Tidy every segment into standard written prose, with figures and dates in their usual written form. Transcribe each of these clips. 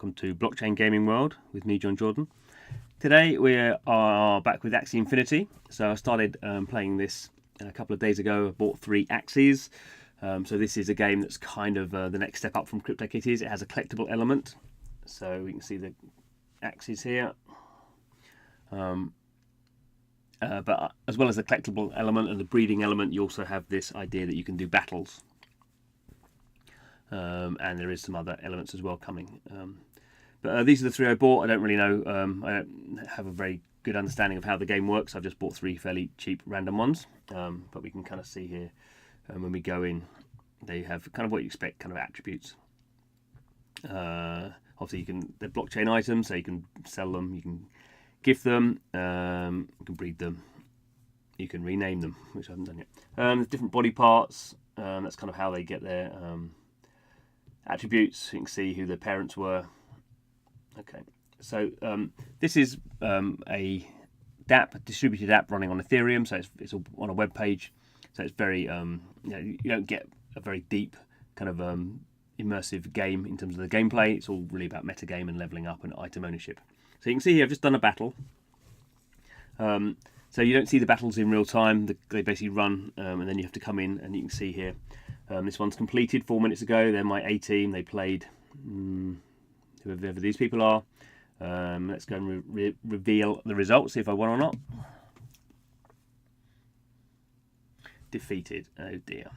welcome to Blockchain Gaming World with me, John Jordan. Today we are back with Axie Infinity. So I started playing this a couple of days ago. I bought 3 Axies. So this is a game that's kind of the next step up from CryptoKitties. It has a collectible element. So we can see the Axies here. But as well as the collectible element and the breeding element, you also have this idea that you can do battles. And there is some other elements as well coming. But these are the 3 I bought. I don't really know. I don't have a very good understanding of how the game works. I've just bought 3 fairly cheap random ones. But we can kind of see here when we go in, they have kind of what you expect, kind of attributes. Obviously, they're blockchain items, so you can sell them, you can gift them, you can breed them, you can rename them, which I haven't done yet. There's different body parts. That's kind of how they get their attributes. You can see who their parents were. Okay, so this is a distributed app running on Ethereum, so it's on a web page. So it's very you don't get a very deep kind of immersive game in terms of the gameplay. It's all really about metagame and leveling up and item ownership. So you can see here I've just done a battle. So you don't see the battles in real time. They basically run, and then you have to come in, and you can see here. This one's completed 4 minutes ago. They're my A team. They played whoever these people are. Let's go and reveal the results, see if I won or not. Defeated. Oh dear.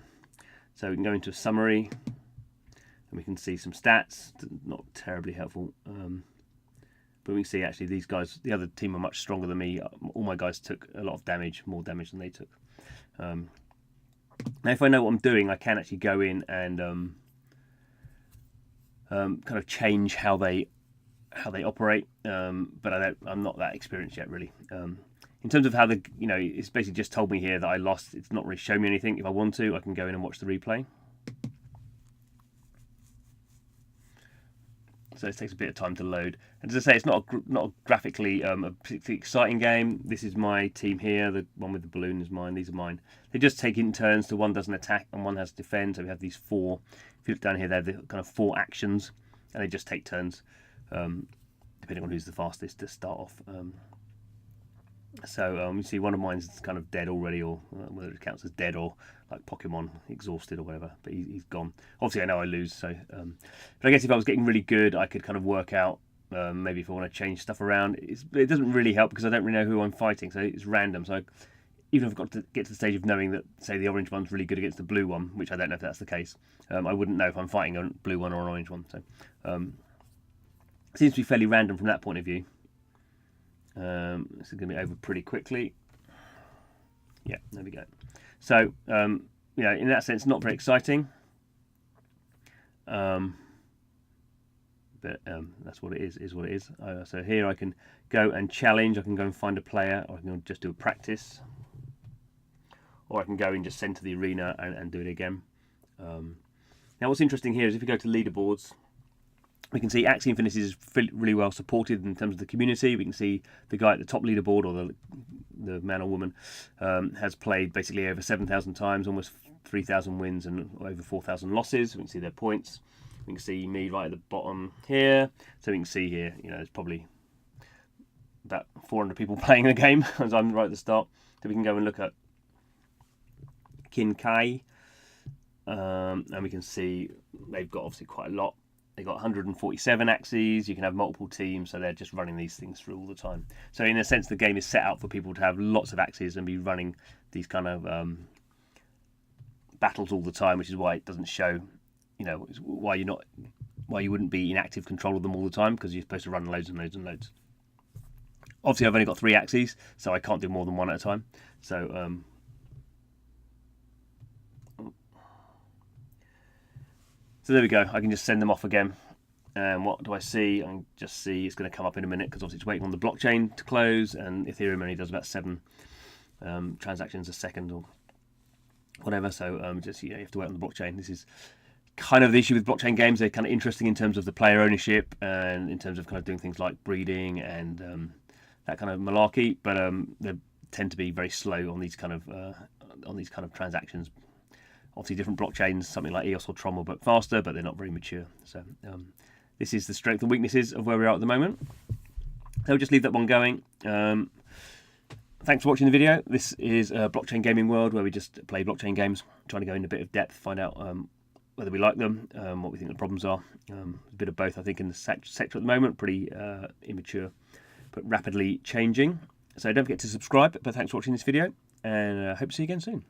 So we can go into a summary, and we can see some stats. Not terribly helpful. But we can see actually these guys, the other team are much stronger than me. All my guys took a lot of damage, more damage than they took. Now, if I know what I'm doing, I can actually go in and kind of change how they operate. But I'm not that experienced yet, really. In terms of how it's basically just told me here that I lost. It's not really shown me anything. If I want to, I can go in and watch the replay. So it takes a bit of time to load. And as I say, it's not graphically a particularly exciting game. This is my team here. The one with the balloon is mine. These are mine. They just take it in turns. So one doesn't attack and one has to defend. So we have these 4. If you look down here, they're the kind of 4 actions, and they just take turns, depending on who's the fastest to start off. So you see one of mine's kind of dead already, or whether it counts as dead or like Pokemon exhausted or whatever, but he's gone. Obviously I know I lose, so but I guess if I was getting really good, I could kind of work out maybe if I want to change stuff around. It doesn't really help because I don't really know who I'm fighting, so it's random. So even if I've got to get to the stage of knowing that, say, the orange one's really good against the blue one, which I don't know if that's the case, I wouldn't know if I'm fighting a blue one or an orange one. So it seems to be fairly random from that point of view. This is going to be over pretty quickly. Yeah, there we go. So, in that sense, not very exciting. But that's what it is what it is. So here I can go and challenge. I can go and find a player, or I can just do a practice. Or I can go and just send to the arena and do it again. Now, what's interesting here is if you go to leaderboards, we can see Axie Infinity is really well supported in terms of the community. We can see the guy at the top leaderboard, or the man or woman, has played basically over 7,000 times, almost 3,000 wins and over 4,000 losses. We can see their points. We can see me right at the bottom here. So we can see here, there's probably about 400 people playing the game as I'm right at the start. So we can go and look at Kinkai, and we can see they've got obviously quite a lot. They've got 147 Axies. You can have multiple teams, so they're just running these things through all the time. So in a sense, the game is set out for people to have lots of Axies and be running these kind of battles all the time, which is why it doesn't show, why you wouldn't be in active control of them all the time, because you're supposed to run loads and loads and loads. Obviously, I've only got 3 Axies, so I can't do more than one at a time. So So there we go. I can just send them off again. And what do I see? I can just see it's going to come up in a minute because obviously it's waiting on the blockchain to close, and Ethereum only does about 7 transactions a second or whatever. So you have to wait on the blockchain. This is kind of the issue with blockchain games. They're kind of interesting in terms of the player ownership and in terms of kind of doing things like breeding and that kind of malarkey, but they tend to be very slow on these kind of transactions. Obviously, different blockchains, something like EOS or Tron will work faster, but they're not very mature. So this is the strengths and weaknesses of where we are at the moment. So we'll just leave that one going. Thanks for watching the video. This is a blockchain gaming world where we just play blockchain games, trying to go into a bit of depth, find out whether we like them, what we think the problems are. A bit of both, I think, in the sector at the moment. Pretty immature, but rapidly changing. So don't forget to subscribe. But thanks for watching this video, and I hope to see you again soon.